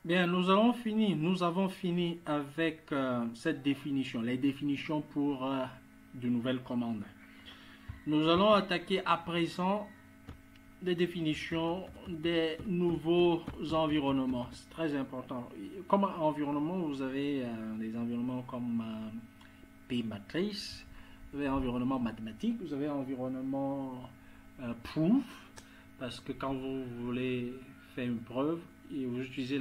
Bien, nous avons fini avec cette définition, les définitions pour de nouvelles commandes. Nous allons attaquer à présent des définitions des nouveaux environnements. C'est très important. Comme environnement, vous avez des environnements comme P-matrice, vous avez environnement mathématique, vous avez environnement proof, parce que quand vous voulez faire une preuve et vous utilisez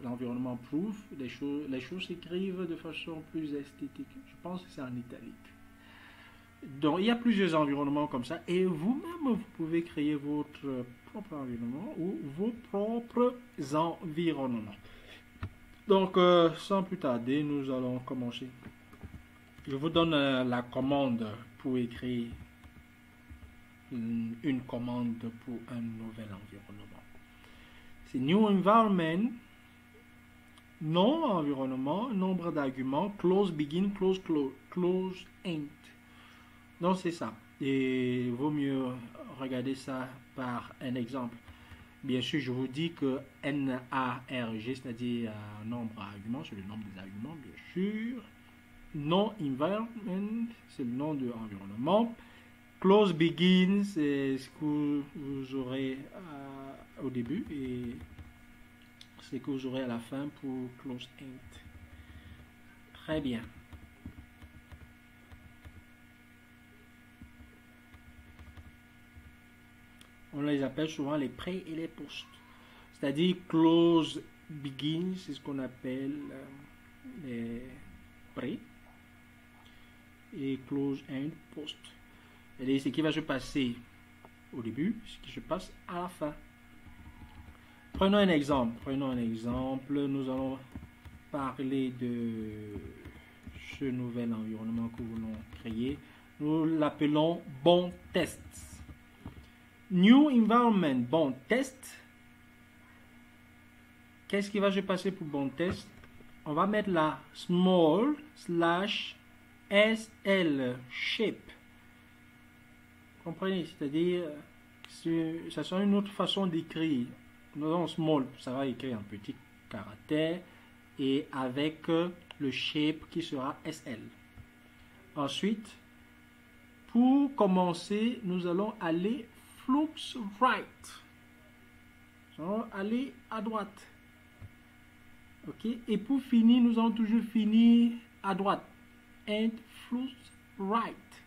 l'environnement proof, les choses s'écrivent de façon plus esthétique. Je pense que c'est en italique. Donc, il y a plusieurs environnements comme ça et vous-même, vous pouvez créer votre propre environnement ou vos propres environnements. Donc, sans plus tarder, nous allons commencer. Je vous donne la commande pour écrire une commande pour un nouvel environnement. C'est New Environment, nom environnement, nombre d'arguments, close begin, close end. Donc c'est ça. Et il vaut mieux regarder ça par un exemple. Bien sûr, je vous dis que NARG, c'est-à-dire nombre d'arguments, c'est le nombre des arguments, bien sûr. Non environment, c'est le nom de l'environnement. Close begin, c'est ce que vous aurez au début et ce que vous aurez à la fin pour close end. Très bien. On les appelle souvent les pré et les post. C'est-à-dire close begin, c'est ce qu'on appelle les pré et close end post. C'est-à-dire ce qui va se passer au début, ce qui se passe à la fin. Prenons un exemple. Nous allons parler de ce nouvel environnement que nous voulons créer. Nous l'appelons bon test. New environment, bon test. Qu'est-ce qui va se passer pour bon test? On va mettre la small / SL shape. Comprenez? C'est-à-dire, ça sera une autre façon d'écrire. Nous avons small, ça va écrire en petit caractère et avec le shape qui sera SL. Ensuite, pour commencer, nous allons aller flux right. Nous allons aller à droite. Ok? Et pour finir, nous allons toujours finir à droite. And flux right.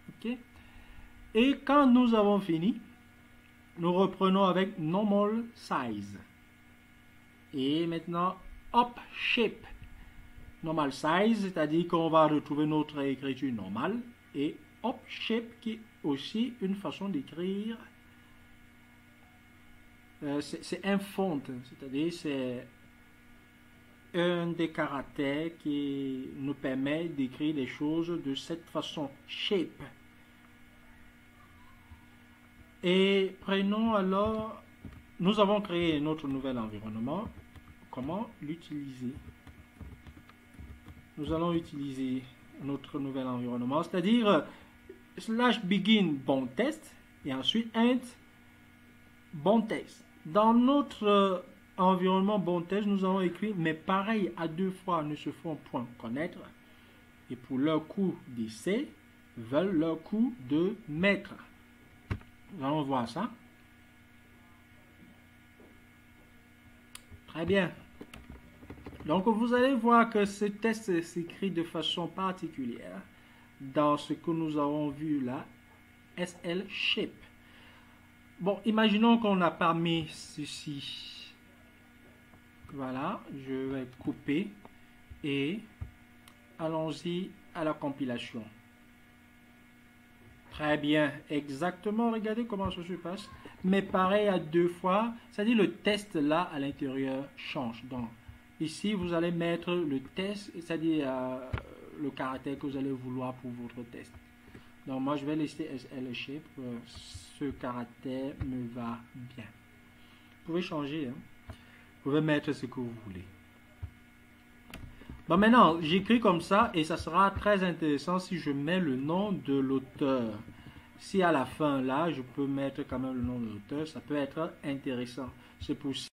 Ok? Et quand nous avons fini, nous reprenons avec normal size. Et maintenant, up shape. Normal size, c'est-à-dire qu'on va retrouver notre écriture normale. Et up shape qui est aussi une façon d'écrire. C'est un font, c'est-à-dire c'est un des caractères qui nous permet d'écrire les choses de cette façon. Shape. Et prenons alors, nous avons créé notre nouvel environnement. Comment l'utiliser? Nous allons utiliser notre nouvel environnement, c'est-à-dire /begin bon test et ensuite end bon test. Dans notre environnement bon test, nous avons écrit mais pareil à deux fois ne se font point connaître et pour leur coup d'essai veulent leur coup de maître. Nous allons voir ça. Très bien. Donc, vous allez voir que ce test s'écrit de façon particulière dans ce que nous avons vu là, SL shape. Bon, imaginons qu'on n'a pas mis ceci. Voilà, je vais couper et allons-y à la compilation. Très bien, exactement, regardez comment ça se passe. Mais pareil à deux fois, c'est-à-dire le test là à l'intérieur change. Donc ici, vous allez mettre le test, c'est-à-dire le caractère que vous allez vouloir pour votre test. Donc moi, je vais laisser SL shape. Ce caractère me va bien. Vous pouvez changer, hein? Vous pouvez mettre ce que vous voulez. Bon, maintenant, j'écris comme ça et ça sera très intéressant si je mets le nom de l'auteur. Si à la fin, là, je peux mettre quand même le nom de l'auteur, ça peut être intéressant. C'est possible.